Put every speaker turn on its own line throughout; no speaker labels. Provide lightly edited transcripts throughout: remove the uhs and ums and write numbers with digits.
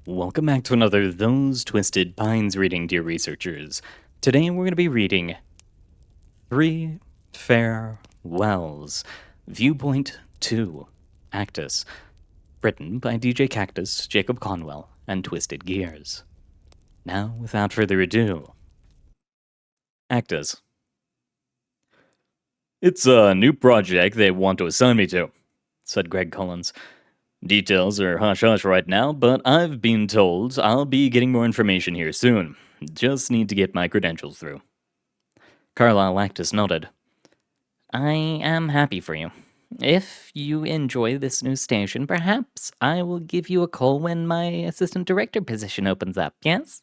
Welcome back to another Those Twisted Pines reading, dear researchers. Today we're going to be reading 3 Farewells, Viewpoint 2, Aktus, written by DJ Cactus, Jacob Conwell, and Twisted Gears. Now, without further ado, Aktus. It's a new project they want to assign me to, said Greg Collins. Details are hush-hush right now, but I've been told I'll be getting more information here soon. Just need to get my credentials through. Carlisle Aktus nodded. I am happy for you. If you enjoy this new station, perhaps I will give you a call when my assistant director position opens up, yes?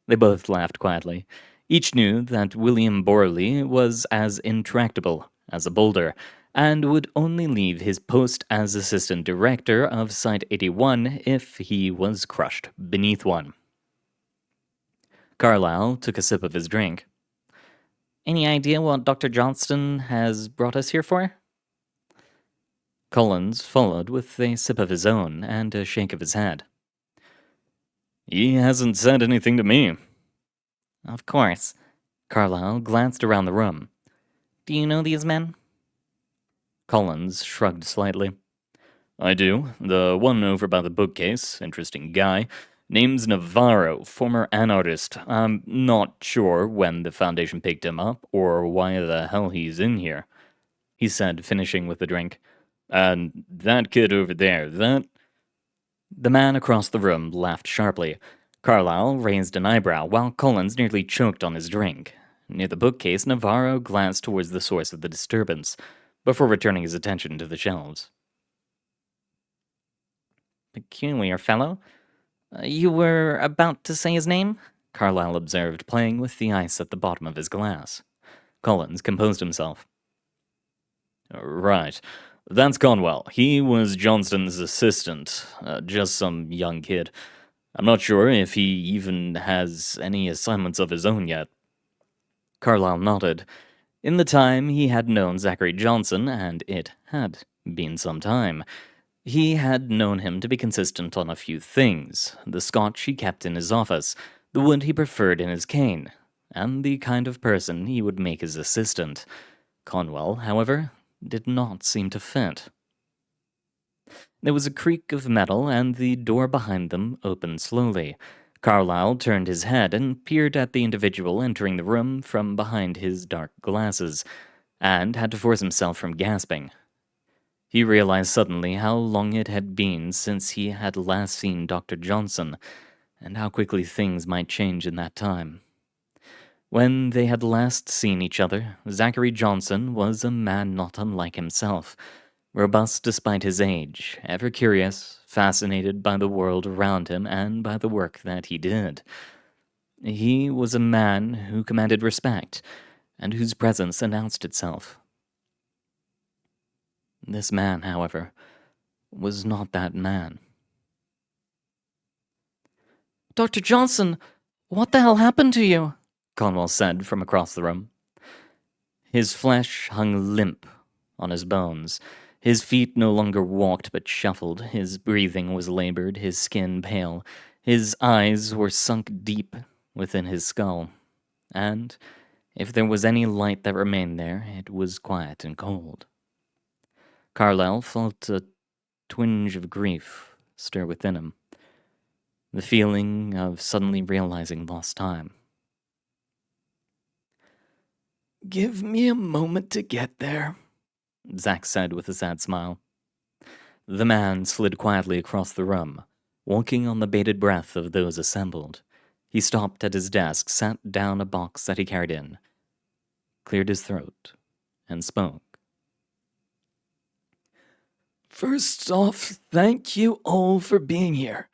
They both laughed quietly. Each knew that William Borley was as intractable as a boulder, and would only leave his post as assistant director of Site 81 if he was crushed beneath one. Carlisle took a sip of his drink. Any idea what Dr. Johnston has brought us here for? Collins followed with a sip of his own and a shake of his head. He hasn't said anything to me. Of course. Carlisle glanced around the room. Do you know these men? Collins shrugged slightly. I do. The one over by the bookcase, interesting guy. Name's Navarro, former an artist. I'm not sure when the Foundation picked him up, or why the hell he's in here, he said, finishing with the drink. And that kid over there, that... The man across the room laughed sharply. Carlisle raised an eyebrow, while Collins nearly choked on his drink. Near the bookcase, Navarro glanced towards the source of the disturbance, before returning his attention to the shelves. Peculiar fellow. You were about to say his name? Carlisle observed, playing with the ice at the bottom of his glass. Collins composed himself. Right. That's Conwell. He was Johnston's assistant. Just some young kid. I'm not sure if he even has any assignments of his own yet. Carlisle nodded. In the time he had known Zachary Johnson, and it had been some time, he had known him to be consistent on a few things: the scotch he kept in his office, the wood he preferred in his cane, and the kind of person he would make his assistant. Conwell, however, did not seem to fit. There was a creak of metal, and the door behind them opened slowly. Carlisle turned his head and peered at the individual entering the room from behind his dark glasses, and had to force himself from gasping. He realized suddenly how long it had been since he had last seen Dr. Johnson, and how quickly things might change in that time. When they had last seen each other, Zachary Johnson was a man not unlike himself, robust despite his age, ever curious, fascinated by the world around him and by the work that he did. He was a man who commanded respect, and whose presence announced itself. This man, however, was not that man. Dr. Johnson, what the hell happened to you? Conwell said from across the room. His flesh hung limp on his bones. His feet no longer walked but shuffled. His breathing was labored, his skin pale. His eyes were sunk deep within his skull. And if there was any light that remained there, it was quiet and cold. Carlisle felt a twinge of grief stir within him, the feeling of suddenly realizing lost time. Give me a moment to get there, Zach said with a sad smile. The man slid quietly across the room, walking on the bated breath of those assembled. He stopped at his desk, sat down a box that he carried in, cleared his throat, and spoke. First off, thank you all for being here.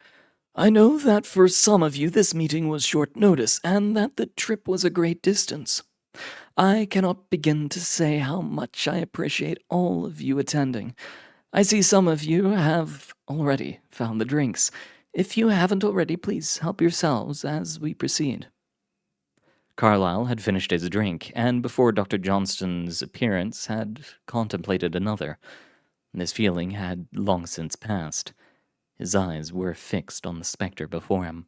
I know that for some of you this meeting was short notice, and that the trip was a great distance. I cannot begin to say how much I appreciate all of you attending. I see some of you have already found the drinks. If you haven't already, please help yourselves as we proceed. Carlisle had finished his drink, and before Dr. Johnston's appearance had contemplated another. This feeling had long since passed. His eyes were fixed on the specter before him.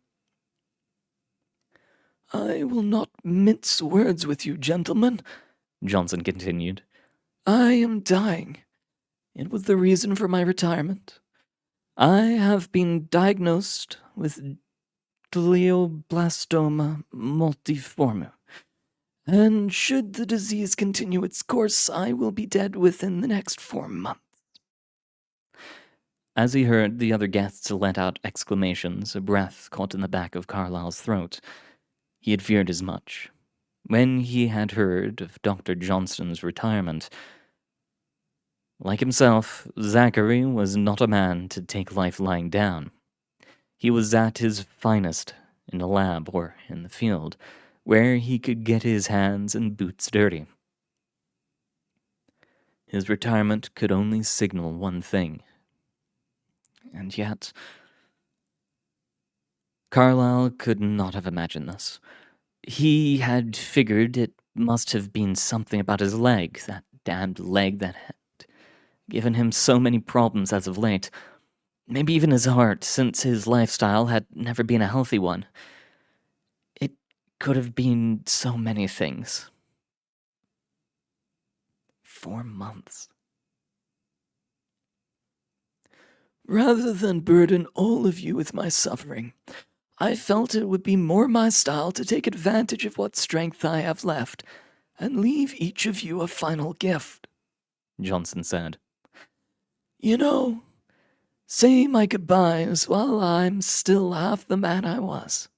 I will not mince words with you, gentlemen,
Johnson continued.
I am dying. It was the reason for my retirement. I have been diagnosed with glioblastoma multiforme, and should the disease continue its course, I will be dead within the next 4 months.
As he heard the other guests let out exclamations, a breath caught in the back of Carlyle's throat. He had feared as much. When he had heard of Dr. Johnston's retirement, like himself, Zachary was not a man to take life lying down. He was at his finest in a lab or in the field, where he could get his hands and boots dirty. His retirement could only signal one thing. And yet, Carlyle could not have imagined this. He had figured it must have been something about his leg, that damned leg that had given him so many problems as of late. Maybe even his heart, since his lifestyle had never been a healthy one. It could have been so many things. 4 months.
Rather than burden all of you with my suffering, I felt it would be more my style to take advantage of what strength I have left and leave each of you a final gift,
Johnson said.
You know, say my goodbyes while I'm still half the man I was,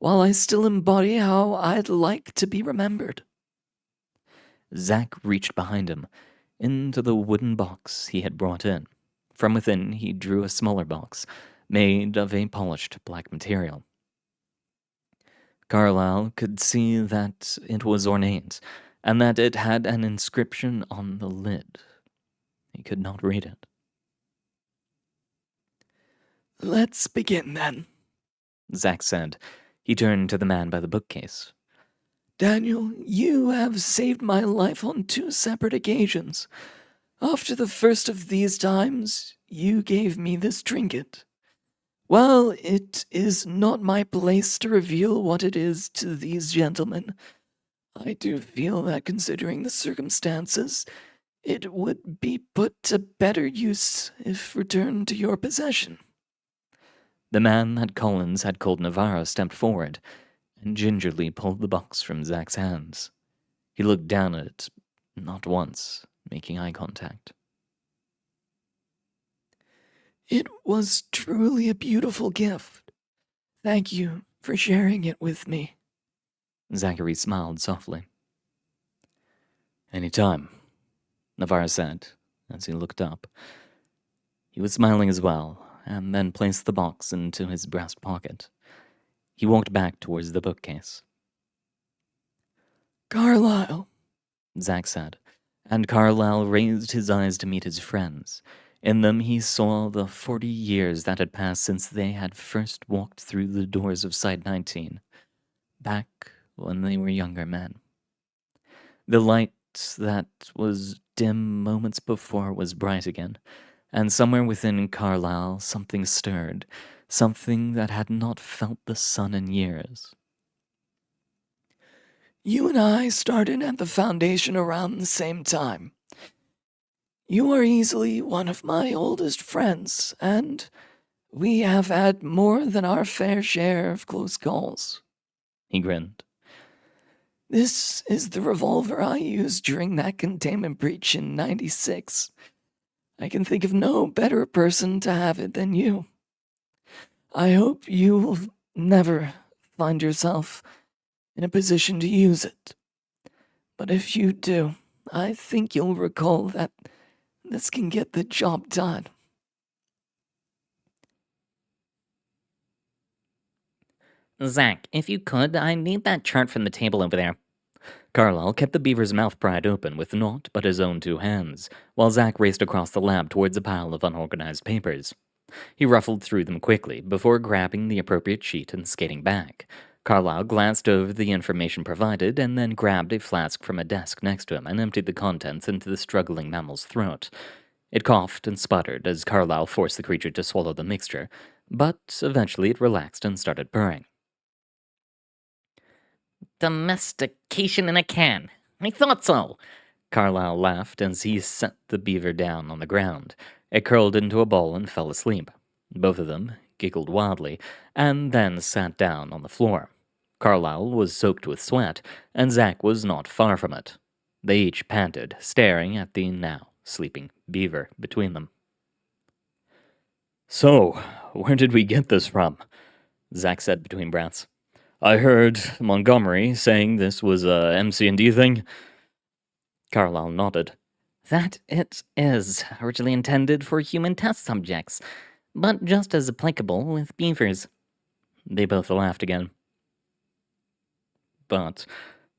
while I still embody how I'd like to be remembered.
Zach reached behind him, into the wooden box he had brought in. From within, he drew a smaller box, made of a polished black material. Carlyle could see that it was ornate, and that it had an inscription on the lid. He could not read it.
Let's begin, then,
Zach said. He turned to the man by the bookcase.
Daniel, you have saved my life on 2 separate occasions. After the first of these times, you gave me this trinket. While it is not my place to reveal what it is to these gentlemen, I do feel that considering the circumstances, it would be put to better use if returned to your possession.
The man that Collins had called Navarro stepped forward and gingerly pulled the box from Zach's hands. He looked down at it, not once, making eye contact.
It was truly a beautiful gift. Thank you for sharing it with me.
Zachary smiled softly. Any time, Navarro said, as he looked up. He was smiling as well, and then placed the box into his breast pocket. He walked back towards the bookcase.
Carlyle,
Zach said, and Carlyle raised his eyes to meet his friends. In them he saw the 40 years that had passed since they had first walked through the doors of Site 19, back when they were younger men. The light that was dim moments before was bright again, and somewhere within Carlyle something stirred, something that had not felt the sun in years.
You and I started at the Foundation around the same time. You are easily one of my oldest friends, and we have had more than our fair share of close calls.
He grinned.
This is the revolver I used during that containment breach in '96. I can think of no better person to have it than you. I hope you will never find yourself in a position to use it. But if you do, I think you'll recall that this can get the job done.
Zach, if you could, I need that chart from the table over there.
Carlyle kept the beaver's mouth pried open with naught but his own 2 hands, while Zach raced across the lab towards a pile of unorganized papers. He ruffled through them quickly before grabbing the appropriate sheet and skating back. Carlyle glanced over the information provided and then grabbed a flask from a desk next to him and emptied the contents into the struggling mammal's throat. It coughed and sputtered as Carlyle forced the creature to swallow the mixture, but eventually it relaxed and started purring.
Domestication in a can. I thought so.
Carlyle laughed as he set the beaver down on the ground. It curled into a ball and fell asleep. Both of them giggled wildly, and then sat down on the floor. Carlyle was soaked with sweat, and Zack was not far from it. They each panted, staring at the now sleeping beaver between them. So, where did we get this from? Zack said between breaths. I heard Montgomery saying this was a MC&D thing. Carlyle nodded.
That it is, originally intended for human test subjects, but just as applicable with beavers.
They both laughed again. But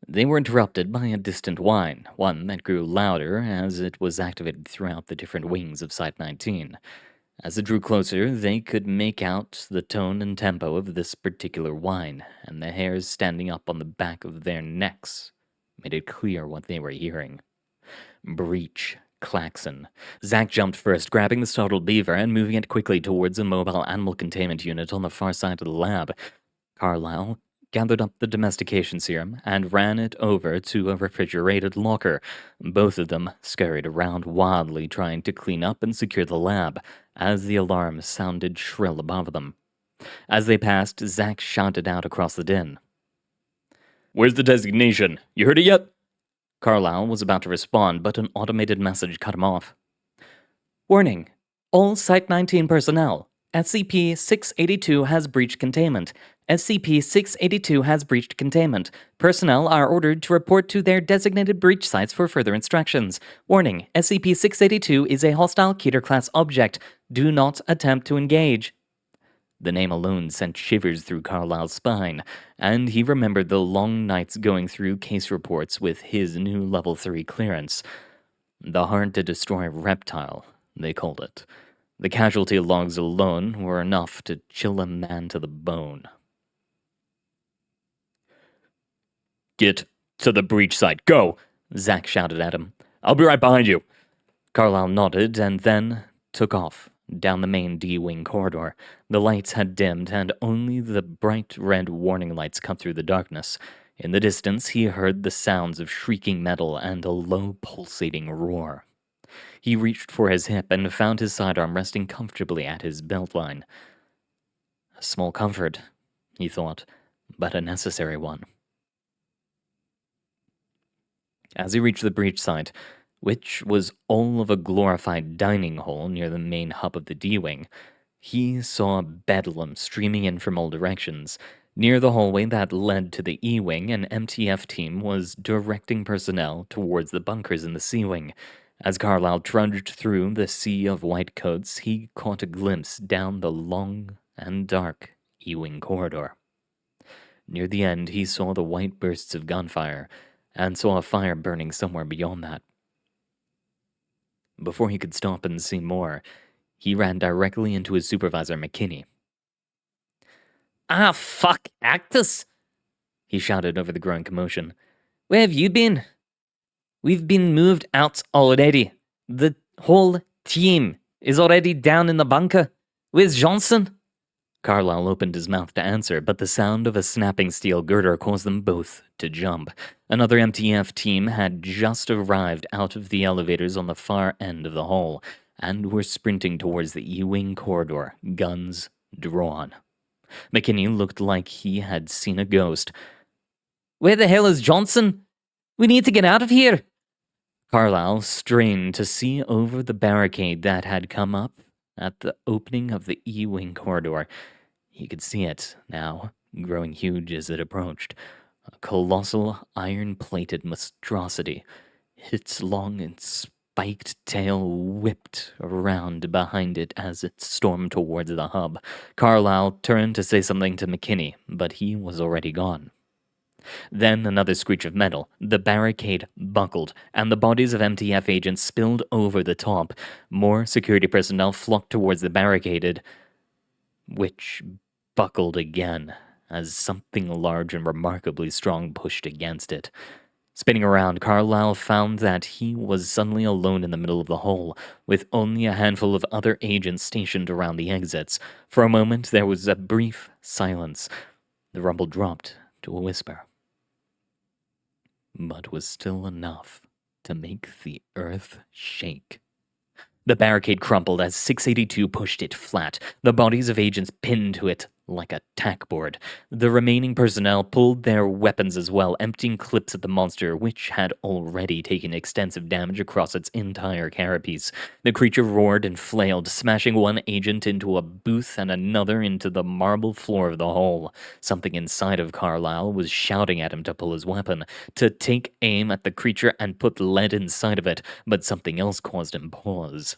they were interrupted by a distant whine, one that grew louder as it was activated throughout the different wings of Site-19. As it drew closer, they could make out the tone and tempo of this particular whine, and the hairs standing up on the back of their necks made it clear what they were hearing. Breach. Klaxon. Zack jumped first, grabbing the startled beaver and moving it quickly towards a mobile animal containment unit on the far side of the lab. Carlyle gathered up the domestication serum and ran it over to a refrigerated locker. Both of them scurried around wildly, trying to clean up and secure the lab, as the alarm sounded shrill above them. As they passed, Zack shouted out across the din. Where's the designation? You heard it yet? Carlyle was about to respond, but an automated message cut him off. Warning. All Site-19 personnel. SCP-682 has breached containment. SCP-682 has breached containment. Personnel are ordered to report to their designated breach sites for further instructions. Warning. SCP-682 is a hostile Keter-class object. Do not attempt to engage. The name alone sent shivers through Carlyle's spine, and he remembered the long nights going through case reports with his new Level 3 clearance. The hard-to-destroy reptile, they called it. The casualty logs alone were enough to chill a man to the bone. Get to the breach site, go! Zack shouted at him. I'll be right behind you. Carlyle nodded and then took off. Down the main D-wing corridor, the lights had dimmed and only the bright red warning lights cut through the darkness. In the distance, he heard the sounds of shrieking metal and a low pulsating roar. He reached for his hip and found his sidearm resting comfortably at his belt line. A small comfort, he thought, but a necessary one. As he reached the breach site, which was all of a glorified dining hall near the main hub of the D-Wing, he saw bedlam streaming in from all directions. Near the hallway that led to the E-Wing, an MTF team was directing personnel towards the bunkers in the C-Wing. As Carlyle trudged through the sea of white coats, he caught a glimpse down the long and dark E-Wing corridor. Near the end, he saw the white bursts of gunfire, and saw a fire burning somewhere beyond that. Before he could stop and see more, he ran directly into his supervisor, McKinney.
Ah, fuck, Aktus!
He shouted over the growing commotion.
Where have you been? We've been moved out already. The whole team is already down in the bunker. Where's Johnson?
Carlyle opened his mouth to answer, but the sound of a snapping steel girder caused them both to jump. Another MTF team had just arrived out of the elevators on the far end of the hall, and were sprinting towards the E-Wing corridor, guns drawn. McKinney looked like he had seen a ghost.
Where the hell is Johnson? We need to get out of here.
Carlyle strained to see over the barricade that had come up at the opening of the E-Wing corridor. He could see it now, growing huge as it approached. A colossal iron-plated monstrosity. Its long and spiked tail whipped around behind it as it stormed towards the hub. Carlyle turned to say something to McKinney, but he was already gone. Then another screech of metal. The barricade buckled, and the bodies of MTF agents spilled over the top. More security personnel flocked towards the barricaded, which buckled again as something large and remarkably strong pushed against it. Spinning around, Carlyle found that he was suddenly alone in the middle of the hole, with only a handful of other agents stationed around the exits. For a moment, there was a brief silence. The rumble dropped to a whisper, but was still enough to make the earth shake. The barricade crumpled as 682 pushed it flat, the bodies of agents pinned to it like a tackboard. The remaining personnel pulled their weapons as well, emptying clips at the monster, which had already taken extensive damage across its entire carapace. The creature roared and flailed, smashing one agent into a booth and another into the marble floor of the hole. Something inside of Carlyle was shouting at him to pull his weapon, to take aim at the creature and put lead inside of it, but something else caused him pause.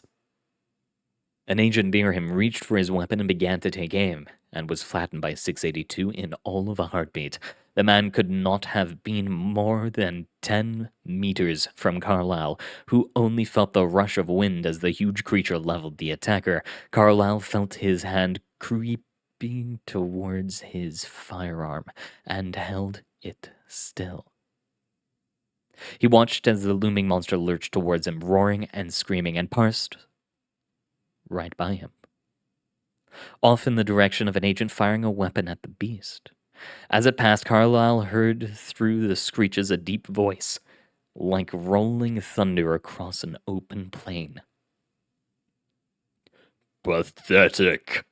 An agent near him reached for his weapon and began to take aim, and was flattened by 682 in all of a heartbeat. The man could not have been more than 10 meters from Carlyle, who only felt the rush of wind as the huge creature leveled the attacker. Carlyle felt his hand creeping towards his firearm, and held it still. He watched as the looming monster lurched towards him, roaring and screaming, and passed right by him, off in the direction of an agent firing a weapon at the beast. As it passed, Carlyle heard through the screeches a deep voice, like rolling thunder across an open plain. Pathetic.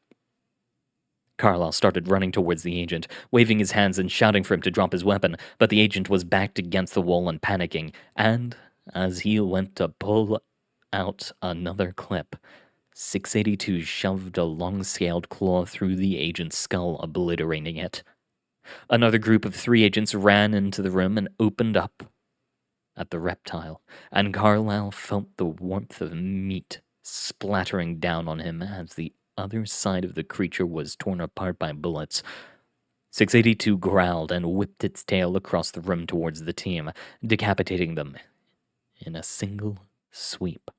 Carlyle started running towards the agent, waving his hands and shouting for him to drop his weapon, but the agent was backed against the wall and panicking, and as he went to pull out another clip, 682 shoved a long-scaled claw through the agent's skull, obliterating it. Another group of 3 agents ran into the room and opened up at the reptile, and Carlyle felt the warmth of meat splattering down on him as the other side of the creature was torn apart by bullets. 682 growled and whipped its tail across the room towards the team, decapitating them in a single sweep.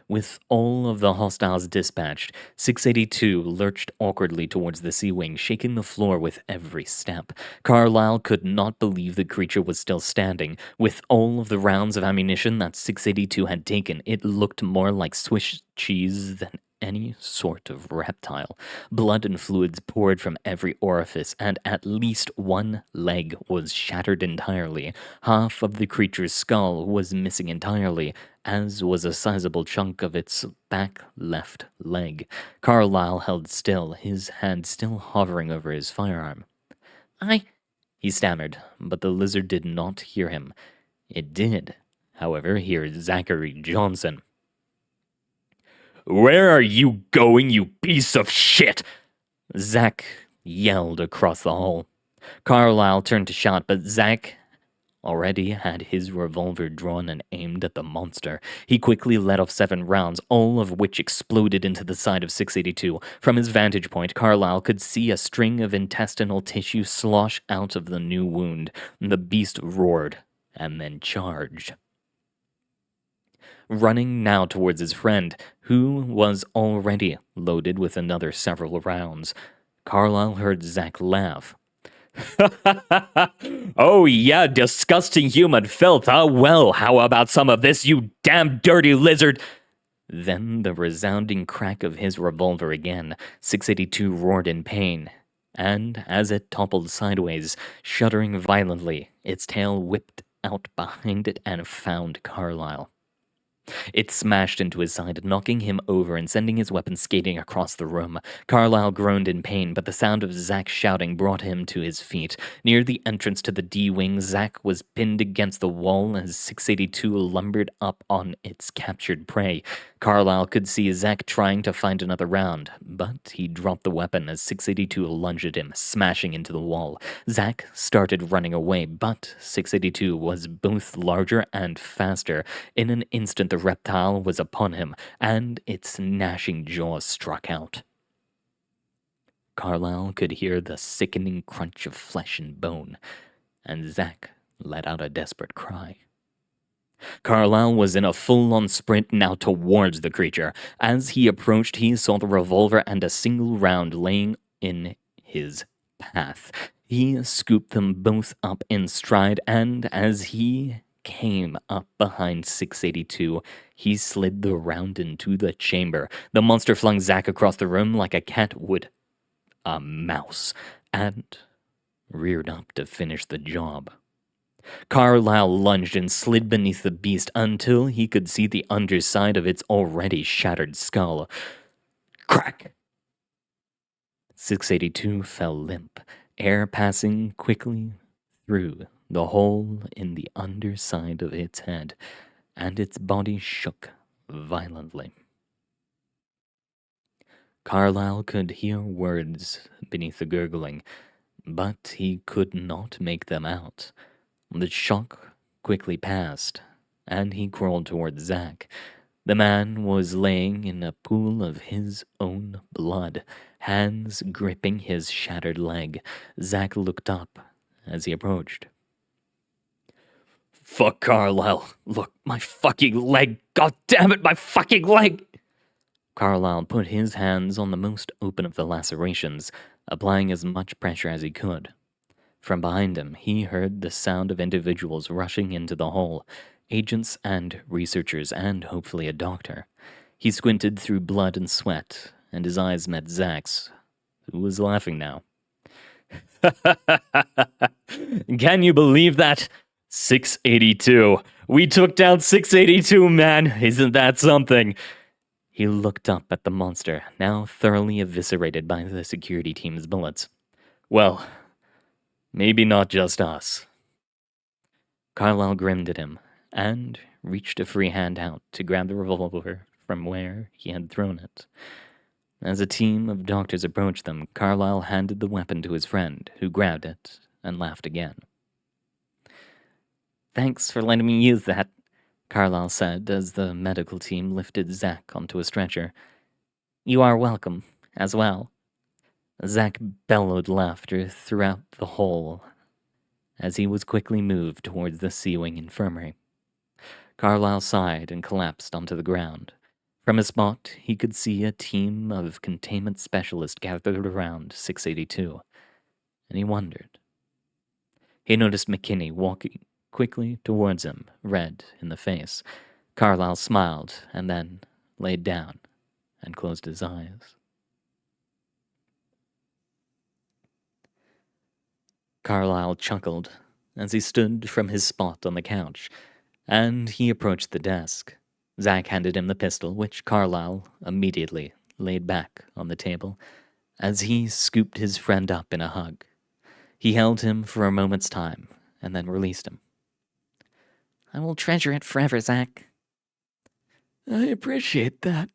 With all of the hostiles dispatched, 682 lurched awkwardly towards the sea wing, shaking the floor with every step. Carlyle could not believe the creature was still standing. With all of the rounds of ammunition that 682 had taken, it looked more like Swiss cheese than any sort of reptile. Blood and fluids poured from every orifice, and at least one leg was shattered entirely. Half of the creature's skull was missing entirely, as was a sizable chunk of its back left leg. Carlyle held still, his hand still hovering over his firearm. He stammered, but the lizard did not hear him. It did, however, hear Zachary Johnson. "Where are you going, you piece of shit?" Zach yelled across the hall. Carlyle turned to shout, but Zach already had his revolver drawn and aimed at the monster. He quickly let off 7 rounds, all of which exploded into the side of 682. From his vantage point, Carlyle could see a string of intestinal tissue slosh out of the new wound. The beast roared and then charged. Running now towards his friend, who was already loaded with another several rounds, Carlyle heard Zach laugh. "Oh yeah, disgusting human filth, huh? Well, how about some of this, you damn dirty lizard?" Then the resounding crack of his revolver again. 682 roared in pain, and as it toppled sideways, shuddering violently, its tail whipped out behind it and found Carlyle. It smashed into his side, knocking him over and sending his weapon skating across the room. Carlyle groaned in pain, but the sound of Zach shouting brought him to his feet. Near the entrance to the D-wing, Zach was pinned against the wall as 682 lumbered up on its captured prey. Carlyle could see Zach trying to find another round, but he dropped the weapon as 682 lunged at him, smashing into the wall. Zach started running away, but 682 was both larger and faster. In an instant, the reptile was upon him, and its gnashing jaws struck out. Carlyle could hear the sickening crunch of flesh and bone, and Zach let out a desperate cry. Carlyle was in a full-on sprint now towards the creature. As he approached, he saw the revolver and a single round laying in his path. He scooped them both up in stride, and as he came up behind 682, he slid the round into the chamber. The monster flung Zack across the room like a cat would a mouse, and reared up to finish the job. Carlyle lunged and slid beneath the beast until he could see the underside of its already shattered skull. Crack! 682 fell limp, air passing quickly through the hole in the underside of its head, and its body shook violently. Carlyle could hear words beneath the gurgling, but he could not make them out. The shock quickly passed, and he crawled toward Zack. The man was laying in a pool of his own blood, hands gripping his shattered leg. Zack looked up as he approached. Fuck Carlyle. Look, my fucking leg. God damn it, my fucking leg. Carlyle put his hands on the most open of the lacerations, applying as much pressure as he could. From behind him, he heard the sound of individuals rushing into the hole, agents and researchers, and hopefully a doctor. He squinted through blood and sweat, and his eyes met Zack's, who was laughing now. Can you believe that? 682. We took down 682, man. Isn't that something? He looked up at the monster, now thoroughly eviscerated by the security team's bullets. Well, maybe not just us. Carlyle grinned at him and reached a free hand out to grab the revolver from where he had thrown it. As a team of doctors approached them, Carlyle handed the weapon to his friend, who grabbed it and laughed again. Thanks for letting me use that, Carlyle said as the medical team lifted Zack onto a stretcher. You are welcome, as well. Zack bellowed laughter throughout the hole as he was quickly moved towards the C-Wing infirmary. Carlyle sighed and collapsed onto the ground. From his spot, he could see a team of containment specialists gathered around 682, and he wondered. He noticed McKinney walking quickly towards him, red in the face. Carlyle smiled and then laid down and closed his eyes. Carlyle chuckled as he stood from his spot on the couch, and he approached the desk. Zack handed him the pistol, which Carlyle immediately laid back on the table as he scooped his friend up in a hug. He held him for a moment's time and then released him. I will treasure it forever, Zack.
I appreciate that.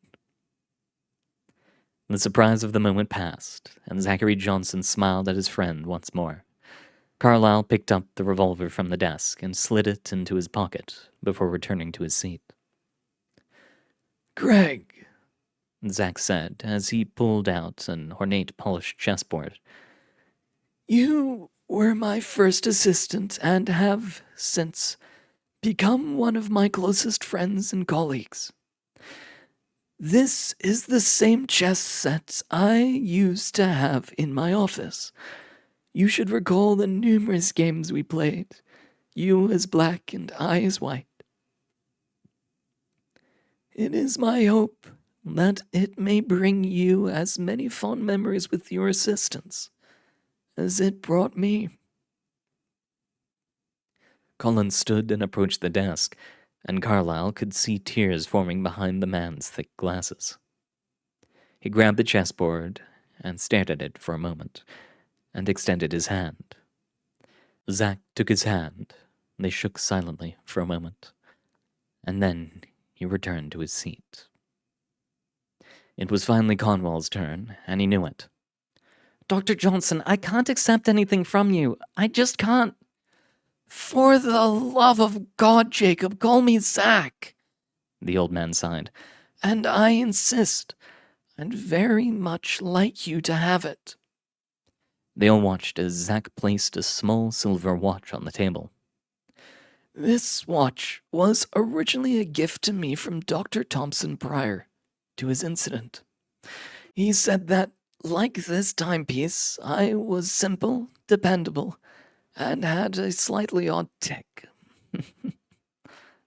The surprise of the moment passed, and Zachary Johnson smiled at his friend once more. Carlyle picked up the revolver from the desk and slid it into his pocket before returning to his seat.
Greg,
Zack said as he pulled out an ornate polished chessboard.
You were my first assistant and have, since, become one of my closest friends and colleagues. This is the same chess set I used to have in my office. You should recall the numerous games we played, you as black and I as white. It is my hope that it may bring you as many fond memories with your assistance as it brought me.
Collins stood and approached the desk, and Carlyle could see tears forming behind the man's thick glasses. He grabbed the chessboard and stared at it for a moment, and extended his hand. Zack took his hand. They shook silently for a moment, and then he returned to his seat. It was finally Conwell's turn, and he knew it.
Dr. Johnson, I can't accept anything from you. I just can't.
For the love of God, Jacob, call me Zack,
the old man sighed.
And I insist. I'd very much like you to have it.
They all watched as Zack placed a small silver watch on the table.
This watch was originally a gift to me from Dr. Thompson prior to his incident. He said that Like this timepiece, I was simple, dependable, and had a slightly odd tick.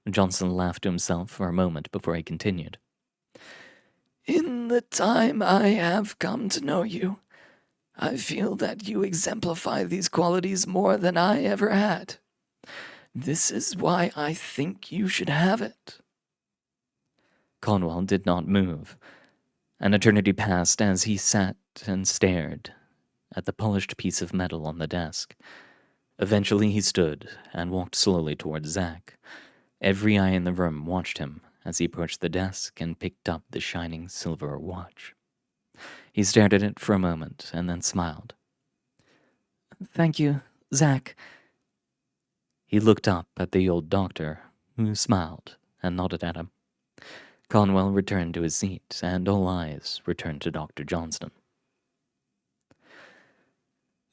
Johnson laughed to himself for a moment before he continued.
In the time I have come to know you, I feel that you exemplify these qualities more than I ever had. This is why I think you should have it.
Conwell did not move. An eternity passed as he sat and stared at the polished piece of metal on the desk. Eventually he stood and walked slowly towards Zack. Every eye in the room watched him as he approached the desk and picked up the shining silver watch. He stared at it for a moment and then smiled.
Thank you, Zack.
He looked up at the old doctor, who smiled and nodded at him. Conwell returned to his seat, and all eyes returned to Dr. Johnston.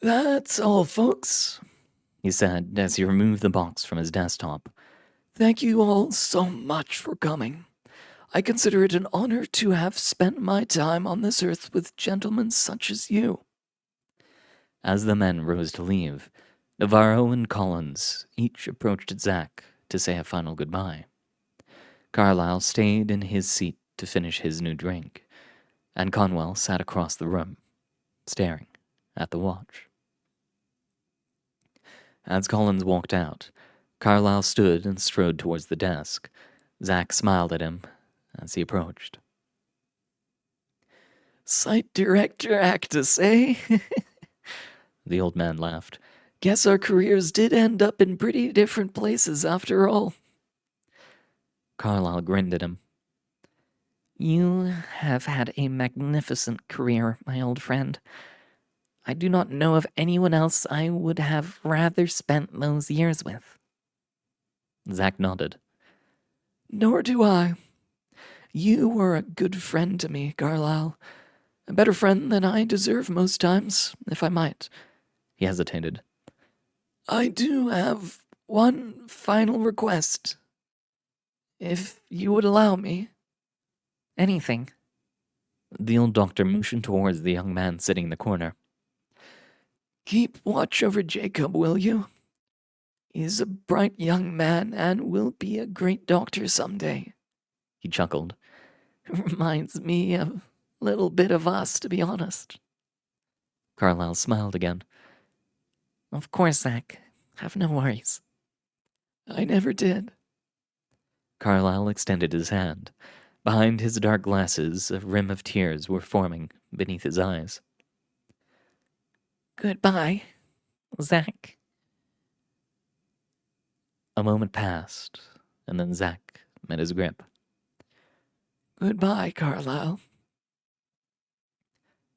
That's all, folks,
He said as he removed the box from his desktop.
Thank you all so much for coming. I consider it an honor to have spent my time on this earth with gentlemen such as you.
As the men rose to leave, Navarro and Collins each approached Zack to say a final goodbye. Carlyle stayed in his seat to finish his new drink, and Conwell sat across the room, staring at the watch. As Collins walked out, Carlyle stood and strode towards the desk. Zack smiled at him as he approached.
Site Director Aktus, eh?
The old man laughed.
Guess our careers did end up in pretty different places after all.
Carlyle grinned at him.
You have had a magnificent career, my old friend. I do not know of anyone else I would have rather spent those years with.
Zack nodded.
Nor do I. You were a good friend to me, Carlyle. A better friend than I deserve most times, if I might.
He hesitated.
I do have one final request. If you would allow me.
Anything.
The old doctor motioned towards the young man sitting in the corner.
Keep watch over Jacob, will you? He's a bright young man and will be a great doctor someday.
He chuckled.
Reminds me a little bit of us, to be honest.
Carlyle smiled again.
Of course, Zack. Have no worries.
I never did.
Carlyle extended his hand. Behind his dark glasses, a rim of tears were forming beneath his eyes.
Goodbye, Zack.
A moment passed, and then Zack met his grip.
Goodbye, Carlyle.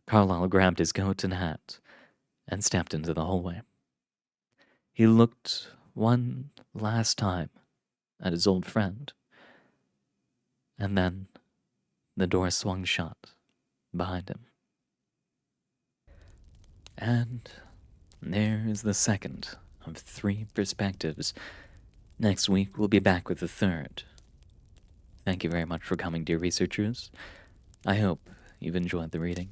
Carlyle grabbed his coat and hat and stepped into the hallway. He looked one last time at his old friend, and then the door swung shut behind him. And there is the second of 3 perspectives. Next week, we'll be back with the third. Thank you very much for coming, dear researchers. I hope you've enjoyed the reading,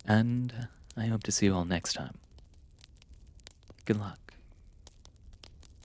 and I hope to see you all next time. Good luck.